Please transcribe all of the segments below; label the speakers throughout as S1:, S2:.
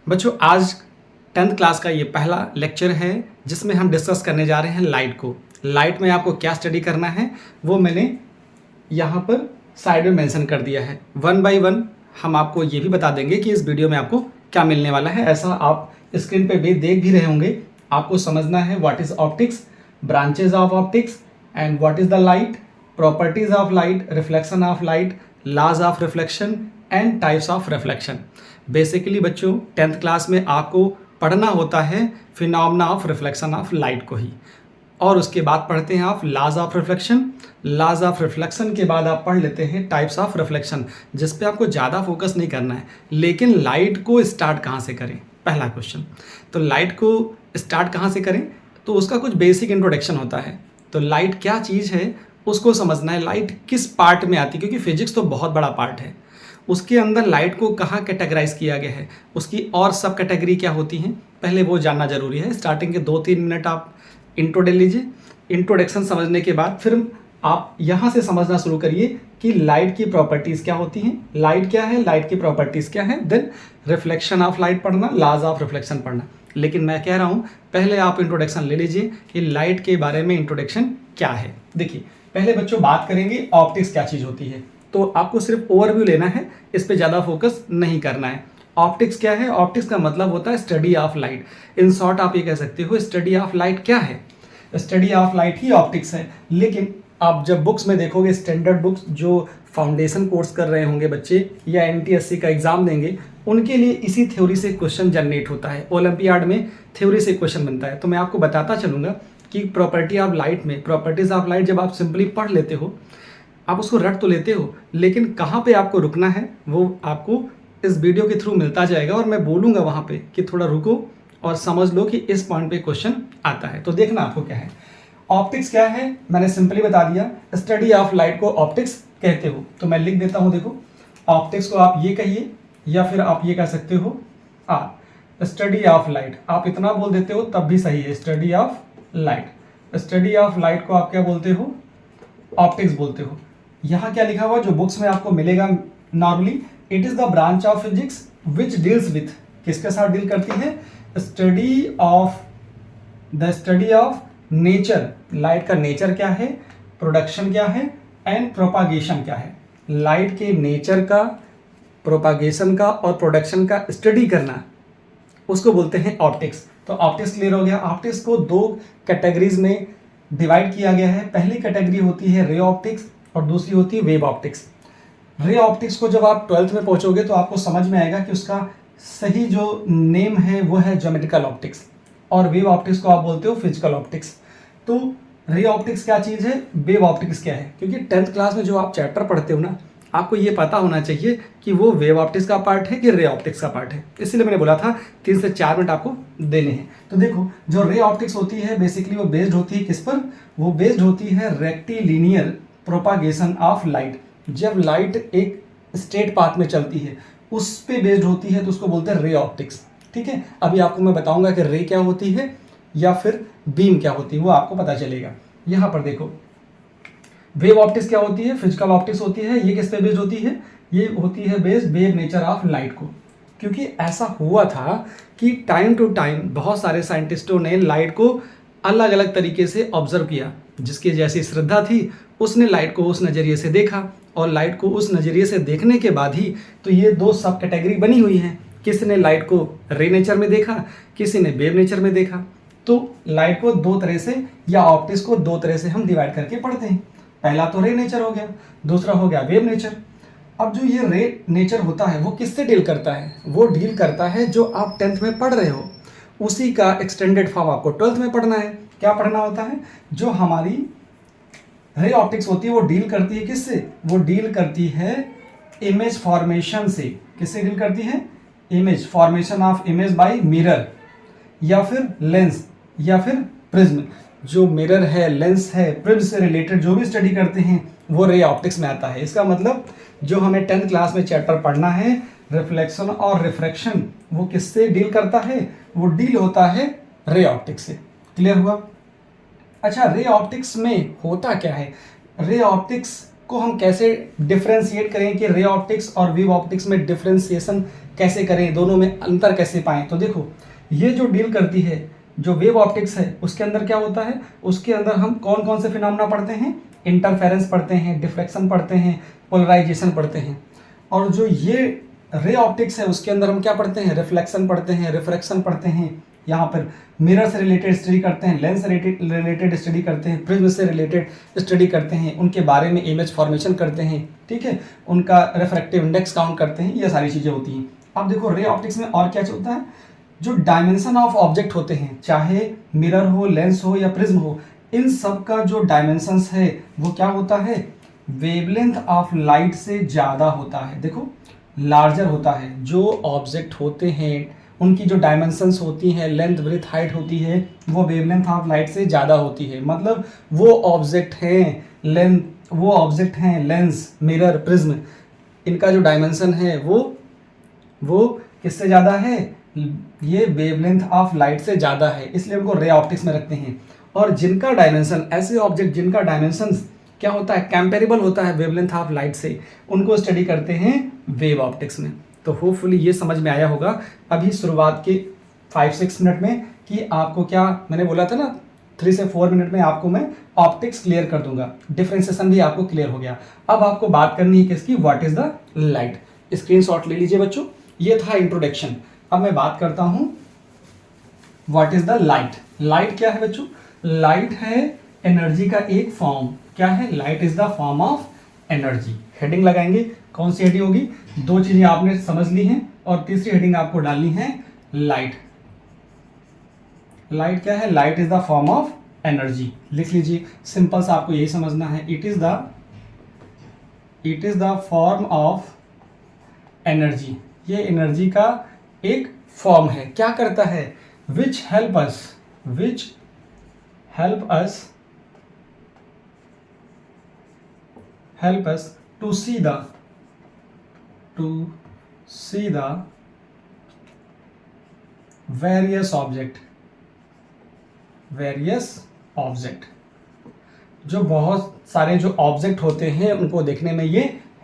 S1: बच्चों आज 10th class का ये पहला लेक्चर है जिसमें हम डिस्कस करने जा रहे हैं लाइट को। लाइट में आपको क्या स्टडी करना है वो मैंने यहाँ पर साइड में मेंशन कर दिया है। वन बाय वन हम आपको ये भी बता देंगे कि इस वीडियो में आपको क्या मिलने वाला है। ऐसा आप स्क्रीन पे भी देख भी रहे होंगे। आपको समझना है what is optics, branches of optics and what is the light, properties of light, reflection of light, laws of reflection and types of reflection. Basically बच्चों 10th क्लास में आपको पढ़ना होता है phenomena of reflection of light को ही, और उसके बाद पढ़ते हैं आप laws of reflection. Laws of reflection के बाद आप पढ़ लेते हैं टाइप्स ऑफ रिफ्लेक्शन, जिस पे आपको ज़्यादा फोकस नहीं करना है। लेकिन लाइट को स्टार्ट कहाँ से करें, पहला क्वेश्चन। तो लाइट को स्टार्ट कहाँ से करें, तो उसका कुछ बेसिक इंट्रोडक्शन होता है। तो लाइट क्या चीज़ है उसको समझना है, लाइट किस पार्ट में आती है, क्योंकि फिजिक्स तो बहुत बड़ा पार्ट है। उसके अंदर लाइट को कहाँ कैटेगराइज किया गया है, उसकी और सब कैटेगरी क्या होती हैं, पहले वो जानना जरूरी है। स्टार्टिंग के 2-3 मिनट आप इंट्रो ले लीजिए। इंट्रोडक्शन समझने के बाद फिर आप यहाँ से समझना शुरू करिए कि लाइट की प्रॉपर्टीज़ क्या होती हैं, लाइट क्या है, लाइट की प्रॉपर्टीज़ क्या है, देन रिफ्लेक्शन ऑफ लाइट पढ़ना, लॉज ऑफ रिफ्लेक्शन पढ़ना। लेकिन मैं कह रहा हूँ पहले आप इंट्रोडक्शन ले लीजिए कि लाइट के बारे में इंट्रोडक्शन क्या है। देखिए पहले बच्चों बात करेंगे ऑप्टिक्स क्या चीज़ होती है। तो आपको सिर्फ ओवरव्यू लेना है, इस पे ज़्यादा फोकस नहीं करना है। ऑप्टिक्स क्या है, ऑप्टिक्स का मतलब होता है study of light. In short आप ये कह सकते हो स्टडी ऑफ लाइट क्या है, study of light he optics है। लेकिन आप जब बुक्स में देखोगे, स्टैंडर्ड बुक्स जो फाउंडेशन कोर्स कर रहे होंगे बच्चे या एनटीएससी का एग्जाम देंगे, उनके लिए इसी थ्योरी से क्वेश्चन जनरेट होता है। ओलंपियाड में थ्योरी से क्वेश्चन बनता है। तो मैं आपको बताता चलूँगा कि प्रॉपर्टी ऑफ लाइट में, प्रॉपर्टीज ऑफ लाइट जब आप सिंपली पढ़ लेते हो, आप उसको रट तो लेते हो, लेकिन कहाँ पे आपको रुकना है वो आपको इस वीडियो के थ्रू मिलता जाएगा। और मैं बोलूँगा वहाँ पे कि थोड़ा रुको और समझ लो कि इस पॉइंट पे क्वेश्चन आता है। तो देखना आपको क्या है, ऑप्टिक्स क्या है, मैंने सिंपली बता दिया। स्टडी ऑफ लाइट को ऑप्टिक्स कहते हो। तो मैं लिख देता हूँ, देखो ऑप्टिक्स को आप ये कहिए या फिर आप ये कह सकते हो स्टडी ऑफ लाइट। आप इतना बोल देते हो तब भी सही है, study of light. Study of light को आप क्या बोलते हो, ऑप्टिक्स बोलते हो। यहाँ क्या लिखा हुआ जो बुक्स में आपको मिलेगा normally, it is the branch of physics which deals with, किसके साथ डील करती है, study of, the study of nature. Light का नेचर क्या है, प्रोडक्शन क्या है एंड प्रोपागेशन क्या है। लाइट के नेचर का, प्रोपागेशन का और प्रोडक्शन का स्टडी करना, उसको बोलते हैं ऑप्टिक्स। तो ऑप्टिक्स क्लियर हो गया। ऑप्टिक्स को 2 कैटेगरीज में डिवाइड किया गया है। पहली कैटेगरी होती है रे ऑप्टिक्स और दूसरी होती है वेव ऑप्टिक्स। रे ऑप्टिक्स को जब आप 12th में पहुंचोगे तो आपको समझ में आएगा कि उसका सही जो नेम है वो है ज्योमेट्रिकल ऑप्टिक्स, और वेव ऑप्टिक्स को आप बोलते हो फिजिकल ऑप्टिक्स। तो रे ऑप्टिक्स क्या चीज़ है, वेव ऑप्टिक्स क्या है, क्योंकि 10th क्लास में जो आप चैप्टर पढ़ते हो ना, आपको ये पता होना चाहिए कि वो वेव ऑप्टिक्स का पार्ट है कि रे ऑप्टिक्स का पार्ट है। इसलिए मैंने बोला था 3 से 4 मिनट आपको देने हैं। तो देखो जो रे ऑप्टिक्स होती है बेसिकली वो बेस्ड होती है किस पर, वो बेस्ड होती है रेक्टिलिनियर प्रोपागेशन ऑफ लाइट। जब लाइट एक स्ट्रेट पाथ में चलती है उस पे बेस्ड होती है, तो उसको बोलते हैं रे ऑप्टिक्स। ठीक है, अभी आपको मैं बताऊंगा कि रे क्या होती है या फिर बीम क्या होती है, वो आपको पता चलेगा। यहाँ पर देखो वेव ऑप्टिक्स क्या होती है, फिजिकल ऑप्टिक्स होती है। ये किस पे बेस्ड होती है, ये होती है based wave nature of light को। क्योंकि ऐसा हुआ था कि टाइम टू टाइम बहुत सारे साइंटिस्टों ने लाइट को अलग अलग तरीके से ऑब्जर्व किया। जिसकी जैसी श्रद्धा थी उसने लाइट को उस नज़रिए से देखा, और लाइट को उस नज़रिए से देखने के बाद ही तो ये 2 सब कैटेगरी बनी हुई हैं। किसी ने लाइट को रे नेचर में देखा, किसी ने वेव नेचर में देखा। तो लाइट को 2 तरह से या ऑप्टिक्स को 2 तरह से हम डिवाइड करके पढ़ते हैं। पहला तो रे नेचर हो गया, दूसरा हो गया वेव नेचर। अब जो ये रे नेचर होता है वो किससे डील करता है, वो डील करता है जो आप 10th में पढ़ रहे हो, उसी का एक्सटेंडेड फॉर्म आपको 12th में पढ़ना है। क्या पढ़ना होता है, जो हमारी रे ऑप्टिक्स होती है वो डील करती है किससे, वो डील करती है इमेज फॉर्मेशन से। किससे डील करती है, image formation of image by mirror या फिर लेंस या फिर प्रिज्म। जो मिरर है, लेंस है, प्रिज्म से रिलेटेड जो भी स्टडी करते हैं वो रे ऑप्टिक्स में आता है। इसका मतलब जो हमें 10th क्लास में चैप्टर पढ़ना है रिफ्लेक्शन और रिफ्रैक्शन, वो किससे डील करता है, वो डील होता है रे ऑप्टिक्स से। क्लियर हुआ। अच्छा, रे ऑप्टिक्स में होता क्या है, रे ऑप्टिक्स को हम कैसे डिफ्रेंशिएट करें कि रे ऑप्टिक्स और वेव ऑप्टिक्स में डिफ्रेंशिएशन कैसे करें, दोनों में अंतर कैसे पाएं। तो देखो ये जो डील करती है, जो वेव ऑप्टिक्स है, उसके अंदर क्या होता है, उसके अंदर हम कौन कौन से फिनोमेना पढ़ते हैं, इंटरफेरेंस पढ़ते हैं, डिफ्लेक्शन पढ़ते हैं, पोलराइजेशन पढ़ते हैं। और जो ये रे ऑप्टिक्स है उसके अंदर हम क्या पढ़ते हैं, रिफ्लेक्शन पढ़ते हैं, रिफ्रैक्शन पढ़ते हैं, यहाँ पर मिरर से रिलेटेड स्टडी करते हैं, लेंस से रिलेटेड स्टडी करते हैं, प्रिज्म से रिलेटेड स्टडी करते हैं, उनके बारे में इमेज फॉर्मेशन करते हैं, ठीक है, उनका रिफ्रैक्टिव इंडेक्स काउंट करते हैं, ये सारी चीज़ें होती हैं। अब देखो रे ऑप्टिक्स में और क्या होता है, जो डायमेंशन ऑफ ऑब्जेक्ट होते हैं, चाहे मिरर हो, लेंस हो या प्रिज्म हो, इन सब का जो डायमेंशंस है वो क्या होता है, वेवलेंथ ऑफ लाइट से ज़्यादा होता है। देखो लार्जर होता है, जो ऑब्जेक्ट होते हैं उनकी जो डायमेंशंस होती हैं, लेंथ ब्रेथ हाइट होती है, वो वेवलेंथ ऑफ लाइट से ज़्यादा होती है। मतलब वो ऑब्जेक्ट हैं लेंस, मिरर, प्रिज्म, इनका जो डायमेंशन है वो किससे ज़्यादा है, ये वेवलेंथ ऑफ लाइट से ज़्यादा है, इसलिए उनको रे ऑप्टिक्स में रखते हैं। और जिनका डायमेंशन, ऐसे ऑब्जेक्ट जिनका डायमेंशन क्या होता है, कंपेरेबल होता है वेवलेंथ ऑफ लाइट से, उनको स्टडी करते हैं वेव ऑप्टिक्स में। तो होपफुली ये समझ में आया होगा अभी शुरुआत के 5-6 मिनट में कि आपको क्या मैंने बोला था ना, 3 से 4 मिनट में आपको मैं ऑप्टिक्स क्लियर कर दूंगा, डिफरेंशिएशन भी आपको क्लियर हो गया। अब आपको बात करनी है किसकी, what is the light. Screenshot ले लीजिए बच्चों, ये था इंट्रोडक्शन। अब मैं बात करता हूं what is the light. Light क्या है बच्चों, लाइट है एनर्जी का एक फॉर्म। क्या है, light is the form of energy. Heading लगाएंगे, कौन सी हेडिंग होगी, 2 चीजें आपने समझ ली हैं और तीसरी हेडिंग आपको डालनी है लाइट। लाइट क्या है, light is the form of energy. लिख लीजिए, सिंपल सा आपको यही समझना है, it is the form of energy. ये एनर्जी का एक फॉर्म है। क्या करता है, which help us to see the various object. जो बहुत सारे जो ऑब्जेक्ट होते हैं उनको देखने में ये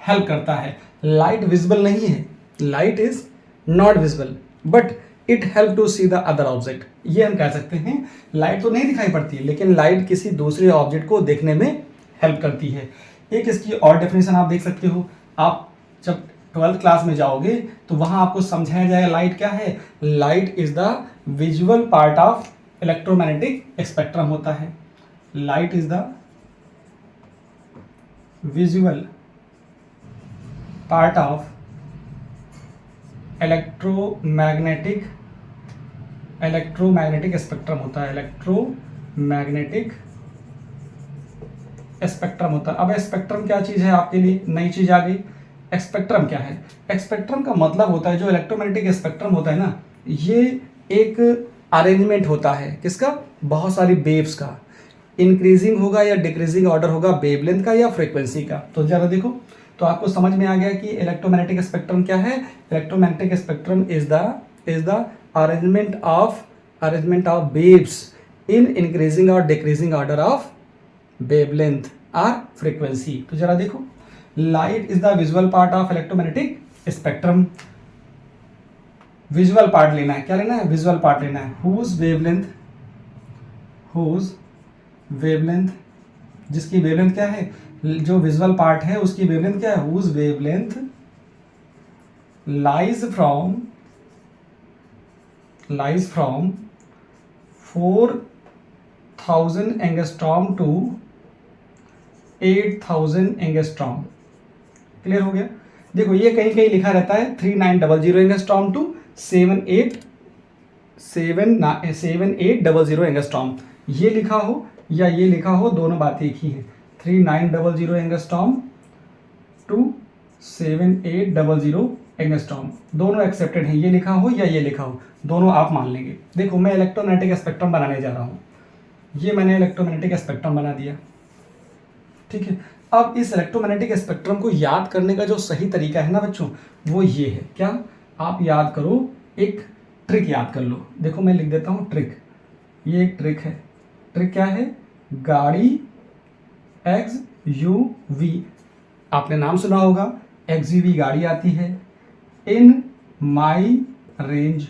S1: हेल्प करता है। लाइट विजिबल नहीं है, light is not visible, but it help to see the other object. ये हम कह सकते हैं, लाइट तो नहीं दिखाई पड़ती है लेकिन लाइट किसी दूसरे ऑब्जेक्ट को देखने में हेल्प करती है। एक इसकी और डेफिनेशन आप देख सकते हो, आप जब 12th क्लास में जाओगे तो वहां आपको समझाया जाएगा लाइट क्या है। Light is the visual part of electromagnetic spectrum होता है। Light is the visual part of electromagnetic spectrum होता है, इलेक्ट्रोमैग्नेटिक स्पेक्ट्रम होता है। अब स्पेक्ट्रम क्या चीज़ है आपके लिए, नई चीज़ आ गई। स्पेक्ट्रम क्या है, स्पेक्ट्रम का मतलब होता है, जो इलेक्ट्रोमैग्नेटिक स्पेक्ट्रम होता है ना, ये एक अरेंजमेंट होता है किसका, बहुत सारी वेव्स का। इंक्रीजिंग होगा या डिक्रीजिंग ऑर्डर होगा वेवलेंथ का या फ्रीक्वेंसी का। तो जरा देखो, तो आपको समझ में आ गया कि इलेक्ट्रोमैग्नेटिक स्पेक्ट्रम क्या है। Electromagnetic spectrum is the arrangement of waves in increasing और डिक्रीजिंग ऑर्डर ऑफ वेवलेंथ और फ्रीक्वेंसी। तो जरा देखो, light is the visual part of electromagnetic spectrum. Visual part लेना है, क्या लेना है, विजुअल पार्ट लेना है। हुज वेवलेंथ, जिसकी वेवलेंथ क्या है, जो विजुअल पार्ट है उसकी वेवलेंथ क्या है, whose wavelength lies from 4000 angstrom to 8000 angstrom. Clear हो गया। देखो ये कहीं कहीं लिखा रहता है 3900 एंगस्ट्रॉम टू 7800 एंगस्ट्रॉम। ये लिखा हो या ये लिखा हो, दोनों बातें एक ही हैं। 3900 एंगस्ट्रॉम टू 7800 एंगस्ट्रॉम, दोनों एक्सेप्टेड हैं। ये लिखा हो या ये लिखा हो, दोनों आप मान लेंगे। देखो मैं इलेक्ट्रोमैग्नेटिक स्पेक्ट्रम बनाने जा रहा हूँ, ये मैंने इलेक्ट्रोमैग्नेटिक स्पेक्ट्रम बना दिया, ठीक है। अब इस इलेक्ट्रोमैग्नेटिक स्पेक्ट्रम को याद करने का जो सही तरीका है ना बच्चों, वो ये है। क्या, आप याद करो, एक ट्रिक याद कर लो। देखो मैं लिख देता हूँ ट्रिक, ये एक ट्रिक है। ट्रिक क्या है, गाड़ी XUV, आपने नाम सुना होगा, XUV गाड़ी आती है। In my range.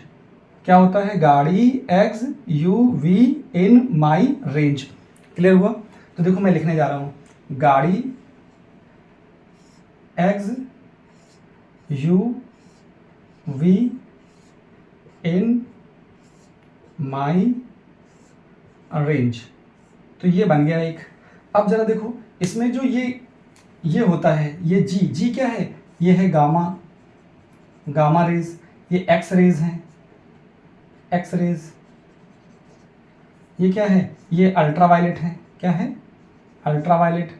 S1: क्या होता है? गाड़ी X U V in my range. Clear हुआ? तो देखो मैं लिखने जा रहा हूँ, गाड़ी X U V in my range. तो ये बन गया एक। अब जरा देखो इसमें जो ये होता है, ये जी क्या है? ये है गामा रेज। ये एक्स रेज हैं, एक्स रेज। ये क्या है? ये अल्ट्रावायलेट है। क्या है? अल्ट्रावायलेट।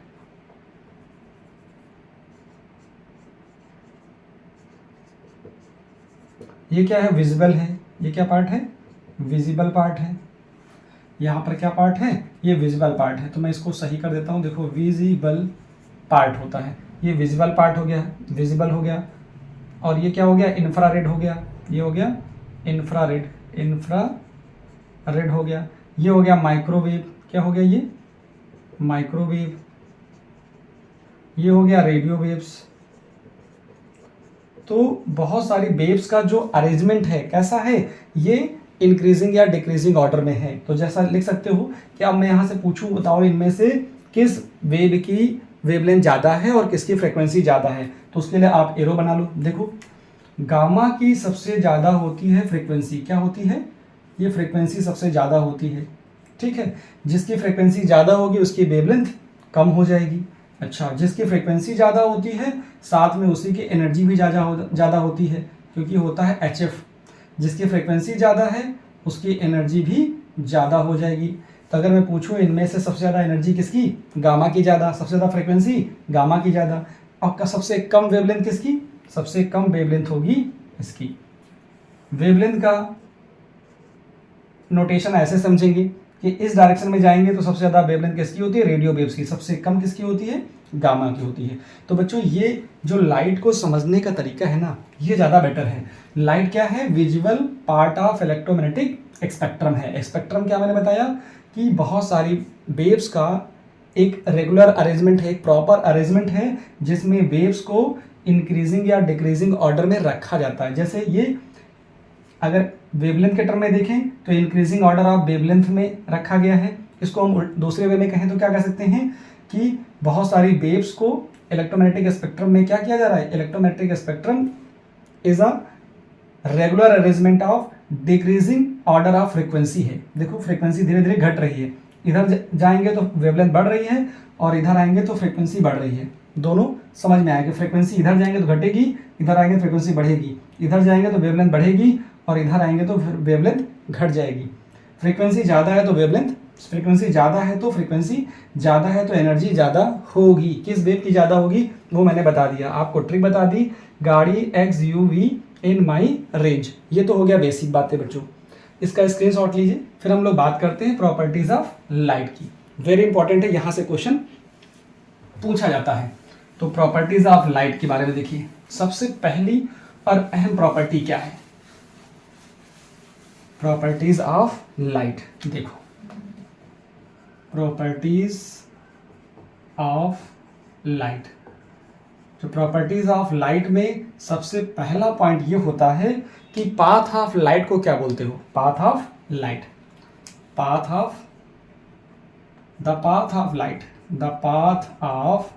S1: ये क्या है? विजिबल है। ये क्या पार्ट है? विजिबल पार्ट है। यहाँ पर क्या पार्ट है? ये विजिबल पार्ट है। तो मैं इसको सही कर देता हूँ। देखो विजिबल पार्ट होता है, ये विजिबल पार्ट हो गया, विजिबल हो गया। और ये क्या हो गया? इंफ्रारेड हो गया। ये हो गया इंफ्रारेड, इंफ्रारेड हो गया। ये हो गया माइक्रोवेव। क्या हो गया? ये माइक्रोवेव। ये हो गया रेडियो वेव्स। तो बहुत सारी वेव्स का जो अरेंजमेंट है कैसा है? ये इंक्रीजिंग या डिक्रीजिंग ऑर्डर में है। तो जैसा लिख सकते हो कि अब मैं यहाँ से पूछूं, बताओ इनमें से किस वेव की वेवलेंथ ज़्यादा है और किसकी फ्रीक्वेंसी ज़्यादा है। तो उसके लिए आप एरो बना लो। देखो गामा की सबसे ज़्यादा होती है फ्रीक्वेंसी। क्या होती है? ये फ्रीक्वेंसी सबसे ज़्यादा होती है। ठीक है, जिसकी फ्रीक्वेंसी ज़्यादा होगी उसकी वेवलेंथ कम हो जाएगी। अच्छा, जिसकी फ्रीक्वेंसी ज़्यादा होती है साथ में उसी की एनर्जी भी ज़्यादा होती है, क्योंकि होता है HF। जिसकी फ्रीक्वेंसी ज़्यादा है उसकी एनर्जी भी ज़्यादा हो जाएगी। तो अगर मैं पूछूं इनमें से सबसे ज़्यादा एनर्जी किसकी? गामा की ज़्यादा। सबसे ज़्यादा फ्रीक्वेंसी गामा की ज़्यादा। और सबसे कम वेवलेंथ किसकी? सबसे कम वेवलेंथ होगी इसकी। वेवलेंथ का नोटेशन ऐसे समझेंगे कि इस डायरेक्शन में जाएंगे तो सबसे ज़्यादा वेवलेंथ किसकी होती है? रेडियो वेव्स की। सबसे कम किसकी होती है? गामा की होती है। तो बच्चों ये जो लाइट को समझने का तरीका है ना, ये ज़्यादा बेटर है। लाइट क्या है? Visual part of electromagnetic spectrum है। स्पेक्ट्रम क्या मैंने बताया कि बहुत सारी वेव्स का एक रेगुलर अरेंजमेंट है, एक प्रॉपर अरेंजमेंट है जिसमें वेव्स को इंक्रीजिंग या डिक्रीजिंग ऑर्डर में रखा जाता है। जैसे ये अगर वेवलेंथ के टर्म में देखें तो इंक्रीजिंग ऑर्डर ऑफ वेवलेंथ में रखा गया है। इसको हम दूसरे वे में कहें तो क्या कह सकते हैं कि बहुत सारी वेव्स को इलेक्ट्रोमैग्नेटिक स्पेक्ट्रम में क्या किया जा रहा है? Electromagnetic spectrum is a regular arrangement of decreasing order of frequency है। देखो फ्रीक्वेंसी धीरे धीरे घट रही है, इधर जाएंगे तो वेवलेंथ बढ़ रही है और इधर आएंगे तो फ्रीक्वेंसी बढ़ रही है। दोनों समझ में आएगा। फ्रीक्वेंसी इधर जाएंगे तो घटेगी, इधर आएंगे तो फ्रीक्वेंसी बढ़ेगी। इधर जाएंगे तो वेवलेंथ बढ़ेगी और इधर आएंगे तो फिर वेवलेंथ घट जाएगी। फ्रीक्वेंसी ज़्यादा है तो वेवलेंथ, फ्रीक्वेंसी ज़्यादा है तो फ्रीक्वेंसी ज़्यादा है तो एनर्जी ज़्यादा होगी। किस वेव की ज़्यादा होगी वो मैंने बता दिया, आपको ट्रिक बता दी। गाड़ी X U V in my range. ये तो हो गया बेसिक बातें बच्चों, इसका स्क्रीनशॉट लीजिए। फिर हम लोग बात करते हैं प्रॉपर्टीज ऑफ लाइट की। वेरी इंपॉर्टेंट है, यहाँ से क्वेश्चन पूछा जाता है। तो प्रॉपर्टीज ऑफ लाइट के बारे में देखिए। सबसे पहली और अहम प्रॉपर्टी क्या है? Properties of light. देखो प्रॉपर्टीज ऑफ लाइट, तो प्रॉपर्टीज ऑफ लाइट में सबसे पहला पॉइंट ये होता है कि पाथ ऑफ लाइट को क्या बोलते हो? Path of light, path of the path of light, the path of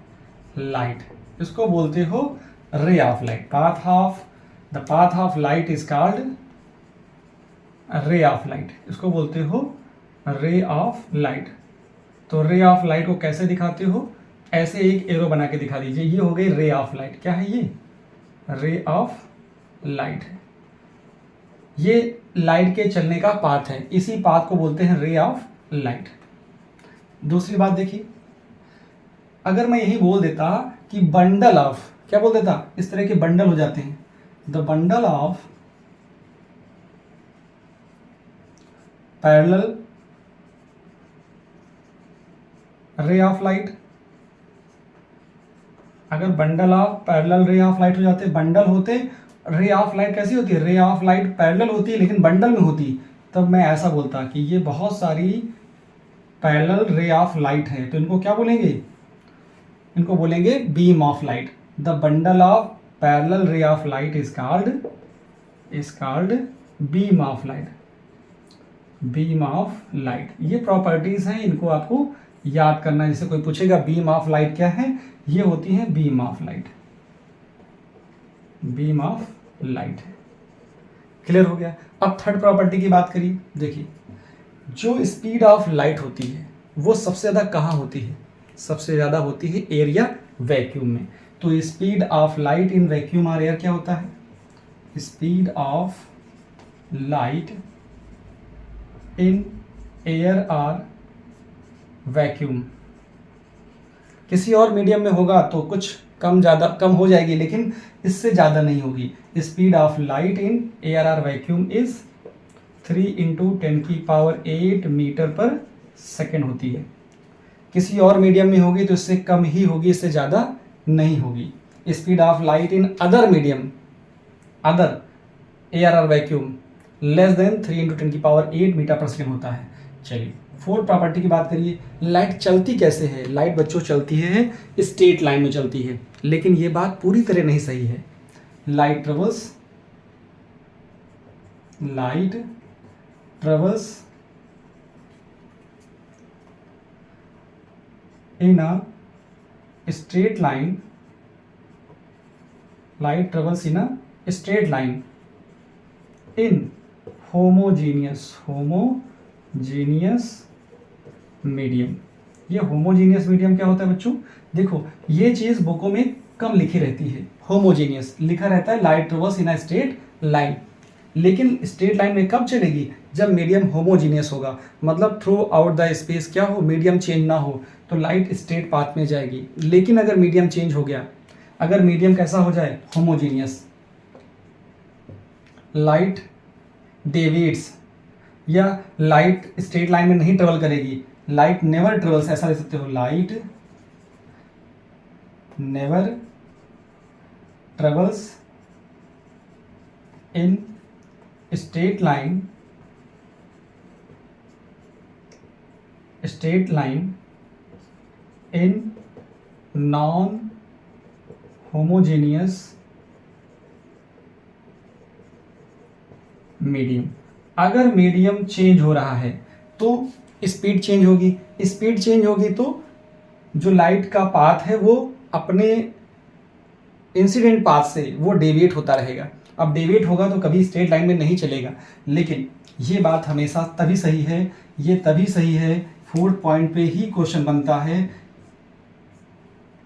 S1: light, इसको बोलते हो रे of light. Path of the path of light is called रे ऑफ लाइट, इसको बोलते हो रे ऑफ लाइट। तो रे ऑफ लाइट को कैसे दिखाते हो? ऐसे एक एरो बना के दिखा दीजिए। ये हो गई रे ऑफ लाइट। क्या है ये? रे ऑफ लाइट। ये लाइट के चलने का पाथ है, इसी पाथ को बोलते हैं रे ऑफ लाइट। दूसरी बात देखिए, अगर मैं यही बोल देता कि बंडल ऑफ, क्या बोल देता? इस तरह के बंडल हो जाते हैं, the bundle of parallel ray of light. अगर bundle of parallel ray of light हो जाते, बंडल होते, रे ऑफ लाइट कैसी होती है? रे ऑफ लाइट पैरेलल होती है लेकिन बंडल में होती, तब मैं ऐसा बोलता कि ये बहुत सारी पैरेलल रे ऑफ लाइट है। तो इनको क्या बोलेंगे? इनको बोलेंगे beam of light. The bundle of parallel ray of light is called is called beam of light. Beam of light, ये प्रॉपर्टीज हैं, इनको आपको याद करना है। जैसे कोई पूछेगा बीम ऑफ लाइट क्या है, ये होती है beam of light. Beam of light clear हो गया। अब थर्ड प्रॉपर्टी की बात करिए। देखिए, जो स्पीड ऑफ लाइट होती है वो सबसे ज़्यादा कहाँ होती है? सबसे ज़्यादा होती है एयर या वैक्यूम में। तो speed of light in vacuum और एयर क्या होता है? Speed of light in air और वैक्यूम। किसी और मीडियम में होगा तो कुछ कम हो जाएगी, लेकिन इससे ज़्यादा नहीं होगी। Speed of light in air और वैक्यूम इज 3 × 10⁸ मीटर पर सेकेंड होती है। किसी और मीडियम में होगी तो इससे कम ही होगी, इससे ज़्यादा नहीं होगी। Speed of light in other medium, other air और वैक्यूम लेस देन 3 × 10⁸ मीटर पर सेकेंड होता है। चलिए फोर्थ प्रॉपर्टी की बात करिए। लाइट चलती कैसे है? लाइट बच्चों चलती है स्ट्रेट लाइन में चलती है, लेकिन ये बात पूरी तरह नहीं सही है। Light travels in a straight line. Light travels in a straight line in homogeneous medium. ये होमोजीनियस मीडियम क्या होता है बच्चों? देखो, ये चीज बुकों में कम लिखी रहती है। होमोजीनियस लिखा रहता है light travels in a straight line, लेकिन स्ट्रेट लाइन में कब चलेगी? जब मीडियम होमोजीनियस होगा, मतलब थ्रू आउट द स्पेस क्या हो, मीडियम चेंज ना हो, तो लाइट स्ट्रेट पाथ में जाएगी। लेकिन अगर मीडियम चेंज हो गया, अगर मीडियम कैसा हो जाए? होमोजीनियस, लाइट डेविएट्स, या लाइट स्ट्रेट लाइन में नहीं ट्रेवल करेगी, लाइट नेवर ट्रेवल्स, ऐसा लिख सकते हो, light never travels in straight line in non homogeneous medium. अगर मीडियम चेंज हो रहा है तो स्पीड चेंज होगी। स्पीड चेंज होगी तो जो लाइट का पाथ है वो अपने इंसिडेंट पाथ से वो डेविएट होता रहेगा। अब डेविएट होगा तो कभी स्ट्रेट लाइन में नहीं चलेगा। लेकिन ये बात हमेशा तभी सही है, ये तभी सही है, फोर्थ पॉइंट पे ही क्वेश्चन बनता है।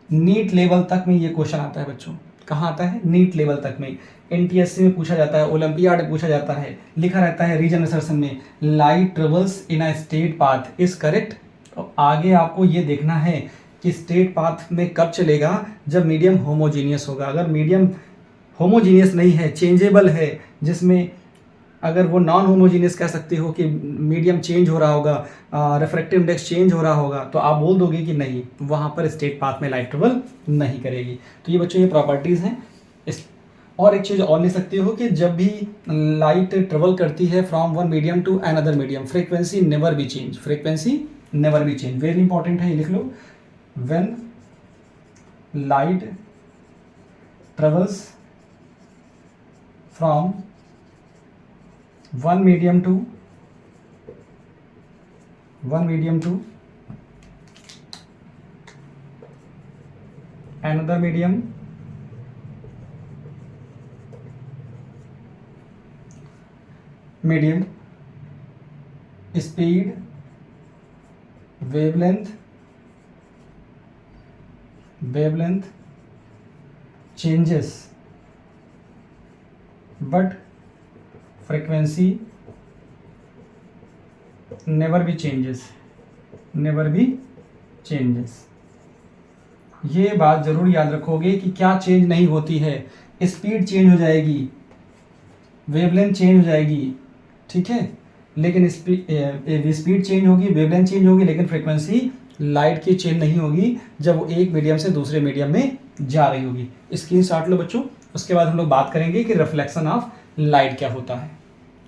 S1: नीट लेवल तक में ये क्वेश्चन आता है बच्चों। कहाँ आता है? नीट लेवल तक में। एनटीएससी में पूछा जाता है, ओलंपियाड में पूछा जाता है, लिखा रहता है रीजन असर्शन में, light travels in a straight path is correct. तो आगे आपको ये देखना है कि स्ट्रेट पाथ में कब चलेगा? जब मीडियम होमोजीनियस होगा। अगर मीडियम होमोजीनियस नहीं है, चेंजेबल है, जिसमें अगर वो नॉन होमोजीनियस कह सकते हो कि मीडियम चेंज हो रहा होगा, रिफ्रैक्टिव इंडेक्स चेंज हो रहा होगा, तो आप बोल दोगे कि नहीं, वहाँ पर स्ट्रेट पाथ में लाइट ट्रेवल नहीं करेगी। तो ये बच्चों ये प्रॉपर्टीज़ हैं। और एक चीज़ और ले सकते हो कि जब भी लाइट ट्रेवल करती है from one medium to another medium, frequency never be change. Frequency never be change, very important है, ये लिख लो। When light travels from one medium to another medium, speed, wavelength changes, but frequency never be changes। ये बात जरूर याद रखोगे कि क्या चेंज नहीं होती है। स्पीड चेंज हो जाएगी, वेवलेंथ चेंज हो जाएगी, ठीक है, लेकिन स्पीड चेंज होगी, वेवलेंथ चेंज होगी, लेकिन फ्रीक्वेंसी लाइट की चेंज नहीं होगी जब वो एक मीडियम से दूसरे मीडियम में जा रही होगी। स्क्रीनशॉट लो बच्चों। उसके बाद हम लोग बात करेंगे कि रिफ्लेक्शन ऑफ लाइट क्या होता है।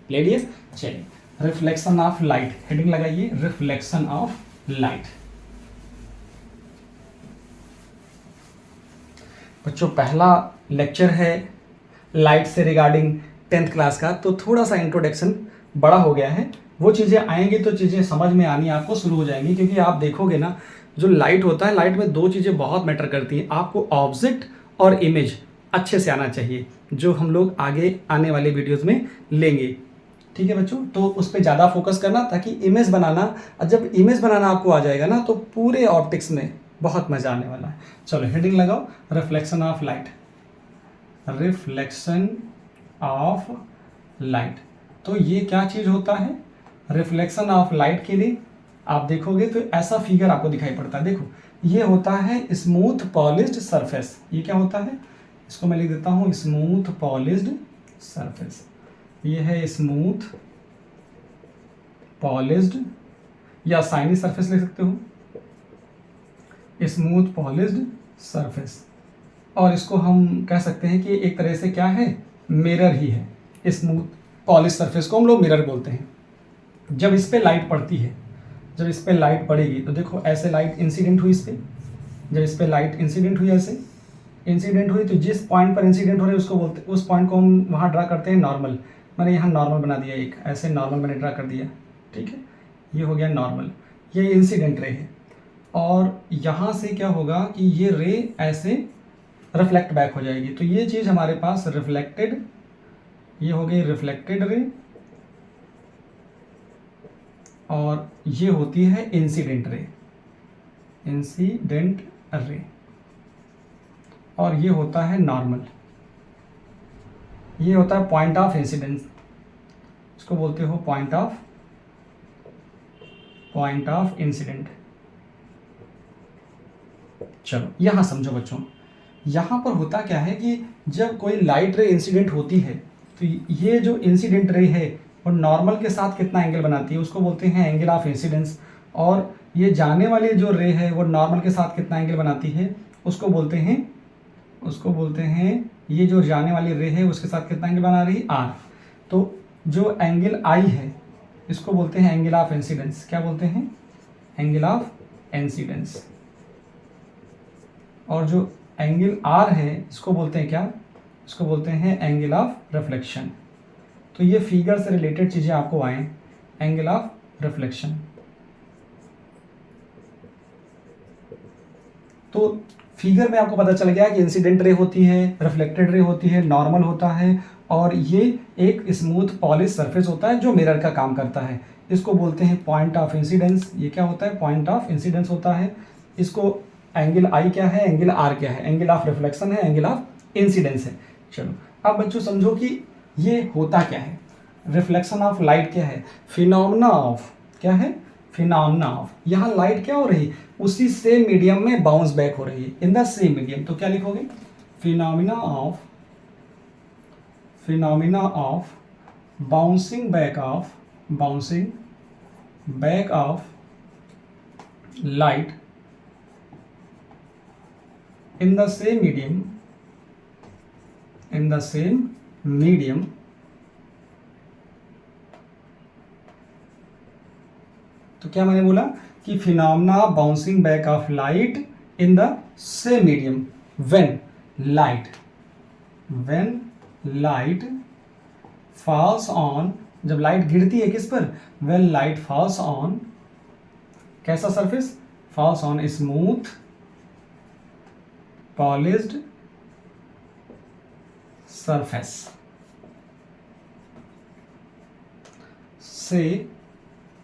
S1: ले लिए? चलिए, रिफ्लेक्शन ऑफ लाइट, हेडिंग लगाइए, रिफ्लेक्शन ऑफ लाइट। बच्चों पहला लेक्चर है लाइट से रिगार्डिंग 10th क्लास का, तो थोड़ा सा इंट्रोडक्शन बड़ा हो गया है। वो चीज़ें आएंगी तो चीज़ें समझ में आनी आपको शुरू हो जाएंगी, क्योंकि आप देखोगे ना, जो लाइट होता है, लाइट में दो चीज़ें बहुत मैटर करती हैं। आपको ऑब्जेक्ट और इमेज अच्छे से आना चाहिए, जो हम लोग आगे आने वाले वीडियोज़ में लेंगे। ठीक है बच्चों, तो उस पर ज़्यादा फोकस करना, ताकि इमेज बनाना, और जब इमेज बनाना आपको आ जाएगा ना, तो पूरे ऑप्टिक्स में बहुत मज़ा आने वाला है। चलो हेडिंग लगाओ, reflection of light. Reflection of light, तो ये क्या चीज़ होता है? रिफ्लेक्शन ऑफ लाइट के लिए आप देखोगे तो ऐसा फिगर आपको दिखाई पड़ता है। देखो, ये होता है स्मूथ पॉलिश्ड सरफेस। ये क्या होता है? इसको मैं लिख देता हूँ, स्मूथ पॉलिश्ड सरफेस। ये है स्मूथ पॉलिश्ड, या शाइनी सरफेस लिख सकते हो, स्मूथ पॉलिश्ड सरफेस। और इसको हम कह सकते हैं कि एक तरह से क्या है, मिरर ही है। स्मूथ पॉलिश सरफेस को हम लोग मिरर बोलते हैं। जब इस पे लाइट पड़ती है, जब इस पे लाइट पड़ेगी, तो देखो ऐसे लाइट इंसिडेंट हुई इस पे। जब इस पे लाइट इंसिडेंट हुई, ऐसे इंसिडेंट हुई, तो जिस पॉइंट पर इंसिडेंट हो रही है उसको बोलते, उस पॉइंट को हम वहाँ ड्रा करते हैं नॉर्मल। मैंने यहाँ नॉर्मल बना दिया, एक ऐसे नॉर्मल मैंने ड्रा कर दिया। ठीक है, ये हो गया नॉर्मल, ये इंसिडेंट रे है। और यहाँ से क्या होगा कि ये रे ऐसे रिफ्लेक्ट बैक हो जाएगी, तो ये चीज़ हमारे पास रिफ्लेक्टेड, ये हो गई रिफ्लेक्टेड रे, और ये होती है इंसिडेंट रे, इंसिडेंट रे। और ये होता है नॉर्मल, ये होता है पॉइंट ऑफ इंसिडेंस, इसको बोलते हो पॉइंट ऑफ इंसिडेंट। चलो यहाँ समझो बच्चों, यहाँ पर होता क्या है कि जब कोई लाइट रे इंसिडेंट होती है, तो ये जो इंसिडेंट रे है वो नॉर्मल के साथ कितना एंगल बनाती है, उसको बोलते हैं एंगल ऑफ इंसिडेंस। और ये जाने वाली जो रे है वो नॉर्मल के साथ कितना एंगल बनाती है, उसको बोलते हैं ये जो जाने वाली रे है उसके साथ कितना एंगल बना रही है, आर। तो जो एंगल आई है इसको बोलते हैं एंगल ऑफ इंसिडेंस। क्या बोलते हैं? Angle of incidence. और जो एंगल आर है इसको बोलते हैं क्या? इसको बोलते हैं एंगल ऑफ रिफ्लेक्शन। तो ये फिगर से रिलेटेड चीज़ें आपको आए, एंगल ऑफ रिफ्लेक्शन। तो फिगर में आपको पता चल गया कि इंसिडेंट रे होती है, रिफ्लेक्टेड रे होती है, नॉर्मल होता है, और ये एक स्मूथ पॉलिश सरफेस होता है जो मिरर का काम करता है। इसको बोलते हैं पॉइंट ऑफ इंसिडेंस। ये क्या होता है? पॉइंट ऑफ इंसिडेंस होता है। इसको एंगल आई क्या है, एंगल आर क्या है, एंगल ऑफ रिफ्लेक्शन है, एंगल ऑफ इंसिडेंस है। चलो अब बच्चों समझो कि ये होता क्या है। रिफ्लेक्शन ऑफ लाइट क्या है? फिनोमेना ऑफ, क्या है? Phenomena of. यहाँ लाइट क्या हो रही है? उसी सेम मीडियम में बाउंस बैक हो रही है, इन द सेम मीडियम। तो क्या लिखोगे? Phenomena of bouncing back of light in the same medium तो क्या मैंने बोला कि phenomena bouncing back of light in the same medium when light falls on, जब लाइट गिरती है किस पर? व्हेन लाइट फॉल्स ऑन कैसा surface? Falls on smooth polished surface से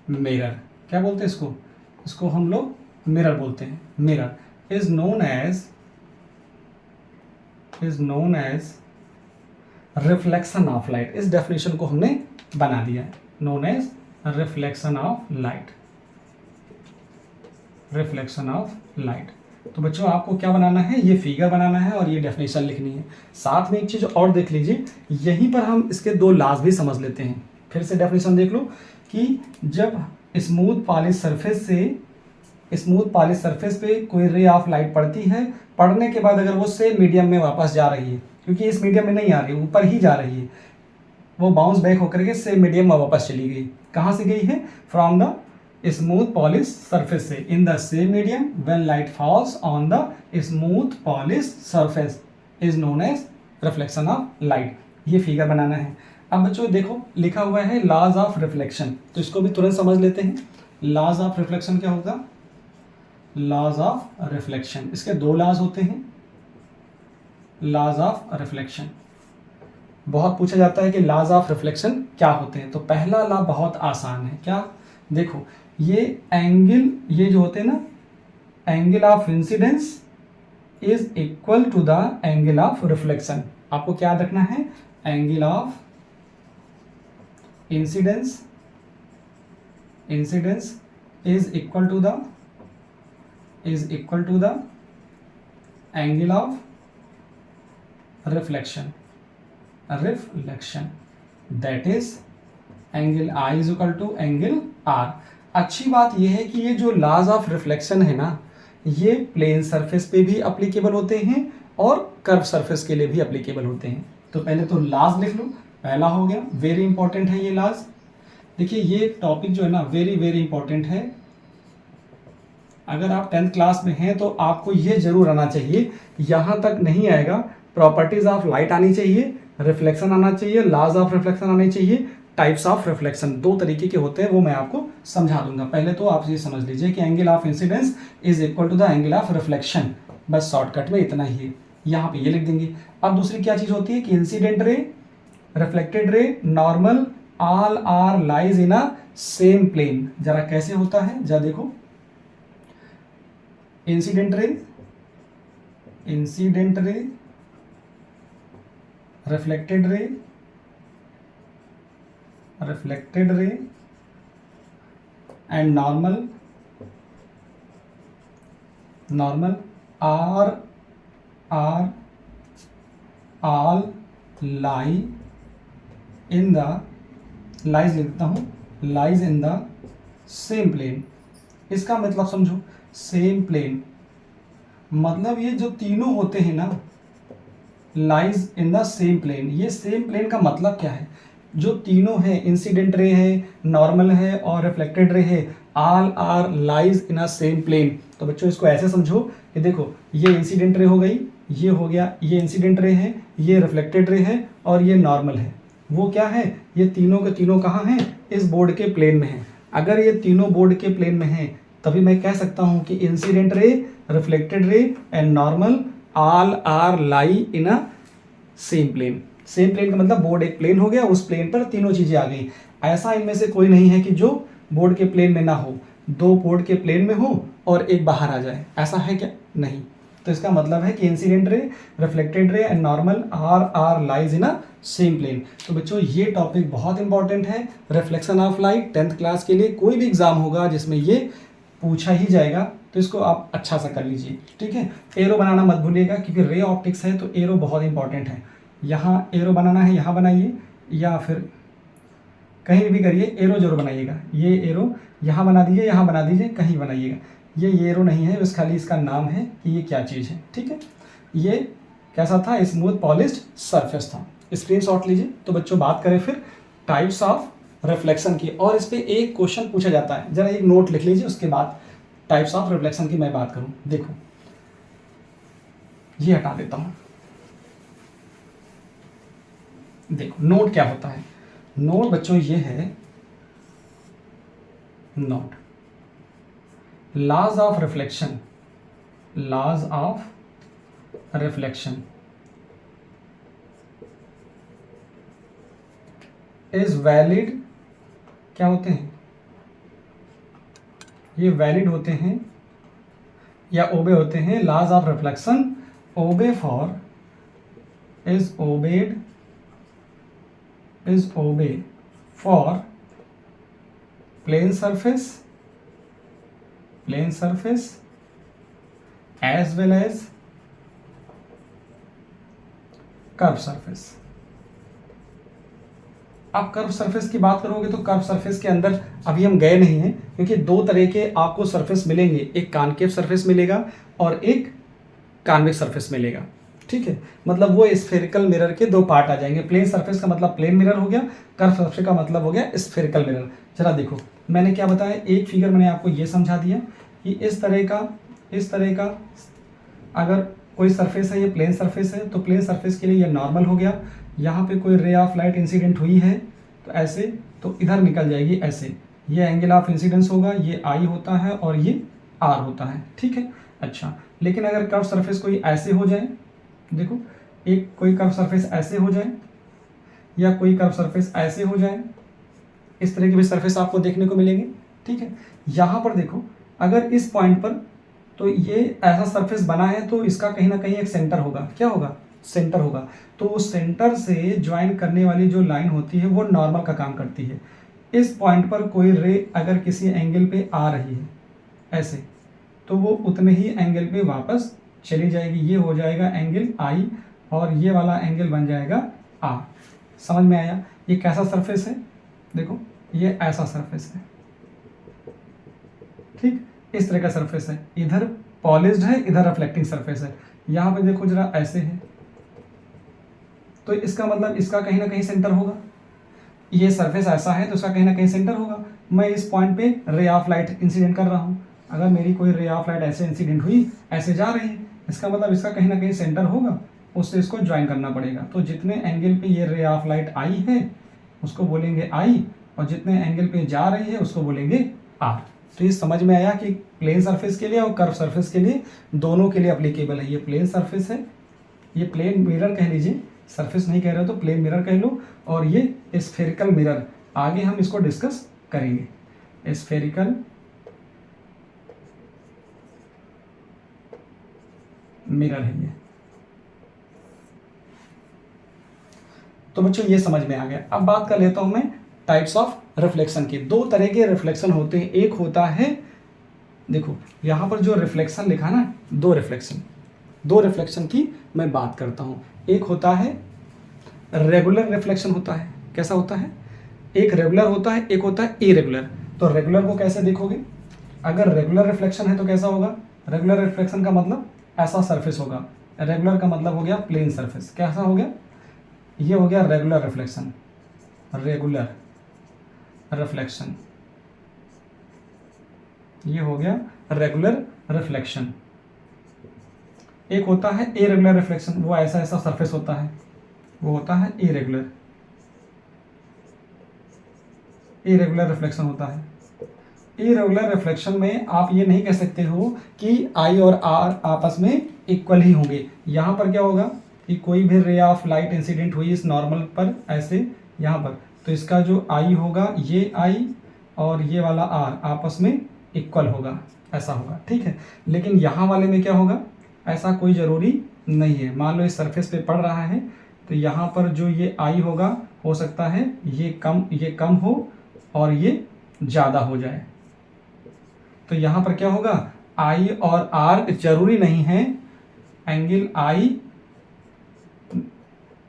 S1: मिरर। क्या बोलते हैं इसको? इसको हम लोग मिरर बोलते हैं। Mirror is known as reflection of light. इस डेफिनेशन को हमने बना दिया है, known as reflection of light. तो बच्चों आपको क्या बनाना है? ये फिगर बनाना है और ये डेफिनेशन लिखनी है। साथ में एक चीज़ और देख लीजिए, यहीं पर हम इसके दो लॉज भी समझ लेते हैं। फिर से डेफिनेशन देख लो कि जब स्मूथ पॉलिश सरफेस पे कोई रे ऑफ लाइट पड़ती है, पड़ने के बाद अगर वो सेम मीडियम में वापस जा रही है, क्योंकि इस मीडियम में नहीं आ रही, ऊपर ही जा रही है, वो बाउंस बैक होकर के सेम मीडियम में वापस चली गई। कहाँ से गई है? From the smooth polish surface से, in the same medium when light falls on the smooth polish surface is known as reflection of light. ये फिगर बनाना है। अब बच्चों देखो लिखा हुआ है लॉज ऑफ रिफ्लेक्शन, तो इसको भी तुरंत समझ लेते हैं। लॉज ऑफ रिफ्लेक्शन क्या होगा? लॉज ऑफ रिफ्लेक्शन, इसके दो लॉज होते हैं। लॉज ऑफ रिफ्लेक्शन बहुत पूछा जाता है कि लॉज ऑफ रिफ्लेक्शन क्या होते हैं। तो पहला लॉ बहुत आसान है, क्या? देखो ये एंगल, ये जो होते हैं ना, angle of incidence is equal to the angle of reflection. आपको क्या याद रखना है? Angle of incidence is equal to the angle of reflection that is angle I is equal to angle R. अच्छी बात यह है कि ये जो लॉज ऑफ रिफ्लेक्शन है ना, ये प्लेन सरफेस पे भी अप्लीकेबल होते हैं और कर्व सरफेस के लिए भी अप्लीकेबल होते हैं। तो पहले तो लॉज लिख लो, पहला हो गया, वेरी इंपॉर्टेंट है ये लॉज। देखिए ये टॉपिक जो है ना वेरी वेरी इंपॉर्टेंट है। अगर आप 10th क्लास में हैं तो आपको ये जरूर आना चाहिए, यहाँ तक नहीं आएगा। प्रॉपर्टीज ऑफ लाइट आनी चाहिए, रिफ्लेक्शन आना चाहिए, लॉज ऑफ रिफ्लेक्शन आने चाहिए, टाइप्स ऑफ रिफ्लेक्शन, दो तरीके के होते हैं, वो मैं आपको समझा दूंगा। पहले तो आप ये समझ लीजिए कि angle of incidence is equal to the angle of reflection, बस शॉर्टकट में इतना ही है, यहाँ पे ये लिख देंगे। अब दूसरी क्या चीज होती है कि incident ray, reflected ray, normal, all are lies in a same plane. जरा कैसे होता है, जरा देखो। Incident ray, reflected ray and normal are all lie in the, lies लिखता हूँ, lies in the same plane. इसका मतलब समझो, सेम प्लेन मतलब ये जो तीनों होते हैं ना, lies in the same plane, ये सेम प्लेन का मतलब क्या है? जो तीनों है, इंसिडेंट रे है, नॉर्मल है और रिफ्लेक्टेड रे है, all are lies in a same plane. तो बच्चों इसको ऐसे समझो कि देखो ये इंसिडेंट रे हो गई, ये हो गया, ये इंसिडेंट रे है, ये रिफ्लेक्टेड रे है और ये नॉर्मल है। वो क्या है? ये तीनों के तीनों कहाँ हैं? इस बोर्ड के प्लेन में है। अगर ये तीनों बोर्ड के प्लेन में हैं तभी मैं कह सकता हूँ कि incident ray, reflected ray and normal all are lie in a same plane. Same plane का मतलब बोर्ड एक प्लेन हो गया, उस प्लेन पर तीनों चीजें आ गई। ऐसा इनमें से कोई नहीं है कि जो बोर्ड के प्लेन में ना हो, दो बोर्ड के प्लेन में हो और एक बाहर आ जाए, ऐसा है क्या? नहीं। तो इसका मतलब है कि incident ray, reflected ray and normal are lies in a same plane. तो बच्चों ये टॉपिक बहुत इंपॉर्टेंट है, reflection of light. 10th class के लिए कोई भी एग्जाम होगा जिसमें ये पूछा ही जाएगा, तो इसको आप अच्छा सा कर लीजिए, ठीक है। एरो बनाना मत भूलिएगा, क्योंकि रे ऑप्टिक्स है तो एरो बहुत इंपॉर्टेंट है। यहाँ एरो बनाना है, यहाँ बनाइए, या फिर कहीं भी करिए, एरो जरूर बनाइएगा। ये एरो यहाँ बना दीजिए, यहाँ बना दीजिए, कहीं बनाइएगा। ये एरो नहीं है, बस खाली इसका नाम है कि ये क्या चीज़ है, ठीक है। ये कैसा था? स्मूथ पॉलिश्ड सरफेस था। स्क्रीनशॉट लीजिए। तो बच्चों बात करें फिर टाइप्स ऑफ रिफ्लेक्शन की, और इस पे एक क्वेश्चन पूछा जाता है, जरा एक नोट लिख लीजिए, उसके बाद टाइप्स ऑफ रिफ्लेक्शन की मैं बात करूं। देखो ये हटा देता हूं। देखो नोट क्या होता है। नोट बच्चों ये है, note laws of reflection, laws of reflection is valid. क्या होते हैं ये? वैलिड होते हैं या ओबे होते हैं। Laws of reflection obey for, is obey for plane surface as well as curve surface. आप कर्व सरफेस की बात करोगे तो कर्व सरफेस के अंदर अभी हम गए नहीं हैं, क्योंकि दो तरह के आपको सरफेस मिलेंगे, एक कॉनकेव सरफेस मिलेगा और एक कॉन्वेक्स सरफेस मिलेगा, ठीक है। मतलब वो स्फेरिकल मिरर के दो पार्ट आ जाएंगे। प्लेन सरफेस का मतलब प्लेन मिरर हो गया, कर्व सरफेस का मतलब हो गया स्फेरिकल मिरर। जरा देखो मैंने क्या बताया, एक फिगर मैंने आपको ये समझा दिया कि इस तरह का अगर कोई सरफेस है, ये प्लेन सरफेस है, तो प्लेन सरफेस के लिए ये नॉर्मल हो गया, यहाँ पे कोई रे ऑफ लाइट इंसिडेंट हुई है तो ऐसे, तो इधर निकल जाएगी ऐसे, ये एंगल ऑफ इंसिडेंस होगा, ये आई होता है और ये आर होता है, ठीक है। अच्छा, लेकिन अगर कर्व सरफेस कोई ऐसे हो जाए, देखो एक कोई कर्व सरफेस ऐसे हो जाए या कोई कर्व सरफेस ऐसे हो जाए, इस तरह के भी सरफेस आपको देखने को मिलेंगे, ठीक है। यहाँ पर देखो, अगर इस पॉइंट पर, तो ये ऐसा सरफेस बना है तो इसका कहीं ना कहीं एक सेंटर होगा, क्या होगा, सेंटर होगा। तो उस सेंटर से ज्वाइन करने वाली जो लाइन होती है वो नॉर्मल का काम करती है। इस पॉइंट पर कोई रे अगर किसी एंगल पे आ रही है ऐसे, तो वो उतने ही एंगल पे वापस चली जाएगी, ये हो जाएगा एंगल आई और ये वाला एंगल बन जाएगा आर। समझ में आया? ये कैसा सरफेस है, देखो ये ऐसा सरफेस है, ठीक, इस तरह का सरफेस है, इधर पॉलिश्ड है, इधर रिफ्लेक्टिंग सरफेस है। यहाँ पे देखो जरा ऐसे है, तो इसका मतलब इसका कहीं ना कहीं सेंटर होगा। ये सरफेस ऐसा है तो इसका कहीं ना कहीं सेंटर होगा। मैं इस पॉइंट पे रे ऑफ लाइट इंसिडेंट कर रहा हूँ, अगर मेरी कोई रे ऑफ लाइट ऐसे इंसिडेंट हुई, ऐसे जा रही है, इसका मतलब इसका कहीं ना कहीं सेंटर होगा, उससे इसको ज्वाइन करना पड़ेगा। तो जितने एंगल पे ये रे ऑफ लाइट आई है उसको बोलेंगे आई, और जितने एंगल पे जा रही है उसको बोलेंगे आर। तो ये समझ में आया कि प्लेन सरफेस के लिए और कर्व सरफेस के लिए, दोनों के लिए अप्लीकेबल है। ये प्लेन सरफेस है, ये प्लेन मिरर कह लीजिए, सरफेस नहीं कह रहे हो तो प्लेन मिरर कह लो, और ये स्फेरिकल मिरर, आगे हम इसको डिस्कस करेंगे। स्फेरिकल मिरर है ये। तो बच्चों ये समझ में आ गया। अब बात कर लेता हूं मैं टाइप्स ऑफ रिफ्लेक्शन की। दो तरह के रिफ्लेक्शन होते हैं। एक होता है, देखो यहां पर जो रिफ्लेक्शन लिखा ना, दो रिफ्लेक्शन की मैं बात करता हूं। एक होता है रेगुलर रिफ्लेक्शन होता है। कैसा होता है? एक रेगुलर होता है, एक होता है इरेगुलर। तो रेगुलर को कैसे देखोगे? अगर रेगुलर रिफ्लेक्शन है तो कैसा होगा? रेगुलर रिफ्लेक्शन का मतलब ऐसा सरफेस होगा। रेगुलर का मतलब हो गया प्लेन सरफेस। कैसा हो गया? ये हो गया रेगुलर रिफ्लेक्शन। रेगुलर रिफ्लेक्शन, ये हो गया रेगुलर रिफ्लेक्शन। एक होता है इरेगुलर रिफ्लेक्शन, वो ऐसा ऐसा सरफेस होता है, वो होता है इरेगुलर रिफ्लेक्शन होता है। इरेगुलर रिफ्लेक्शन में आप ये नहीं कह सकते हो कि आई और आर आपस में इक्वल ही होंगे। यहाँ पर क्या होगा कि कोई भी रे ऑफ लाइट इंसिडेंट हुई इस नॉर्मल पर ऐसे यहाँ पर, तो इसका जो आई होगा, ये आई और ये वाला आर आपस में इक्वल होगा, ऐसा होगा, ठीक है। लेकिन यहाँ वाले में क्या होगा? ऐसा कोई ज़रूरी नहीं है। मान लो इस सरफेस पे पड़ रहा है तो यहाँ पर जो ये आई होगा, हो सकता है ये कम हो और ये ज़्यादा हो जाए। तो यहाँ पर क्या होगा? आई और आर जरूरी नहीं है, angle I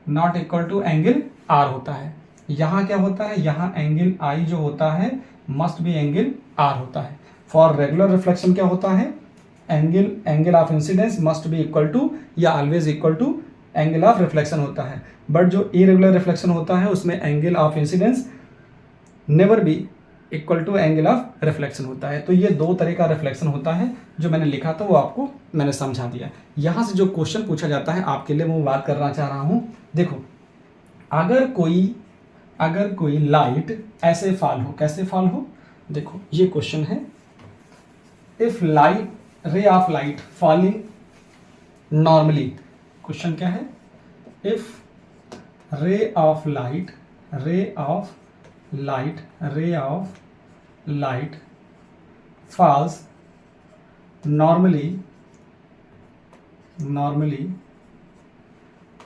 S1: not equal to angle R होता है। यहाँ क्या होता है? यहाँ एंगल आई जो होता है मस्ट बी एंगल आर होता है। फॉर रेगुलर रिफ्लेक्शन क्या होता है? Angle of incidence must be equal to या always equal to angle of reflection होता है। बट जो इरेगुलर रिफ्लेक्शन होता है उसमें angle of incidence never be equal to angle of reflection होता है। तो ये दो तरह का रिफ्लेक्शन होता है, जो मैंने लिखा था वो आपको मैंने समझा दिया। यहाँ से जो क्वेश्चन पूछा जाता है आपके लिए, मैं बात करना चाह रहा हूँ। देखो, अगर कोई लाइट ऐसे फॉल हो, कैसे फॉल हो? देखो ये क्वेश्चन है, इफ लाइट रे of light falling normally, question क्या है? इफ रे of light falls normally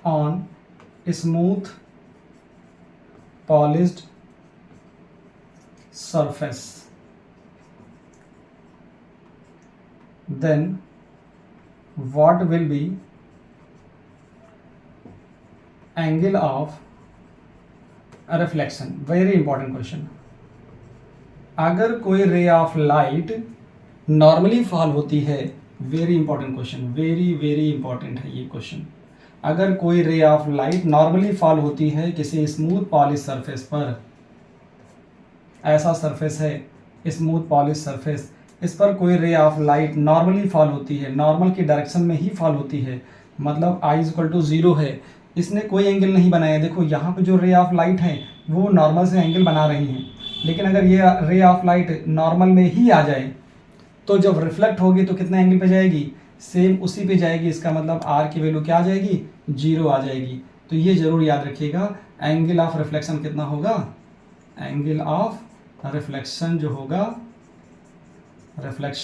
S1: on smooth polished surface, then what will be angle of reflection? Very important question. अगर कोई रे ऑफ लाइट नॉर्मली फॉल होती है, very important question, very important है ये क्वेश्चन। अगर कोई रे ऑफ लाइट नॉर्मली फॉल होती है किसी स्मूथ पॉलिश सरफेस पर, ऐसा सरफेस है स्मूथ पॉलिश सरफेस, इस पर कोई रे ऑफ लाइट नॉर्मली फॉल होती है, नॉर्मल की डायरेक्शन में ही फॉल होती है, मतलब आई इक्वल टू 0 है, इसने कोई एंगल नहीं बनाया। देखो यहाँ पे जो रे ऑफ लाइट है वो नॉर्मल से एंगल बना रही हैं, लेकिन अगर ये रे ऑफ लाइट नॉर्मल में ही आ जाए तो जब रिफ्लेक्ट होगी तो कितना एंगल पे जाएगी, सेम उसी पे जाएगी। इसका मतलब आर की वैल्यू क्या आ जाएगी, 0 आ जाएगी। तो ये जरूर याद रखिएगा, एंगल ऑफ रिफ्लेक्शन कितना होगा, एंगल ऑफ रिफ्लेक्शन जो होगा, रिफ्लेक्शन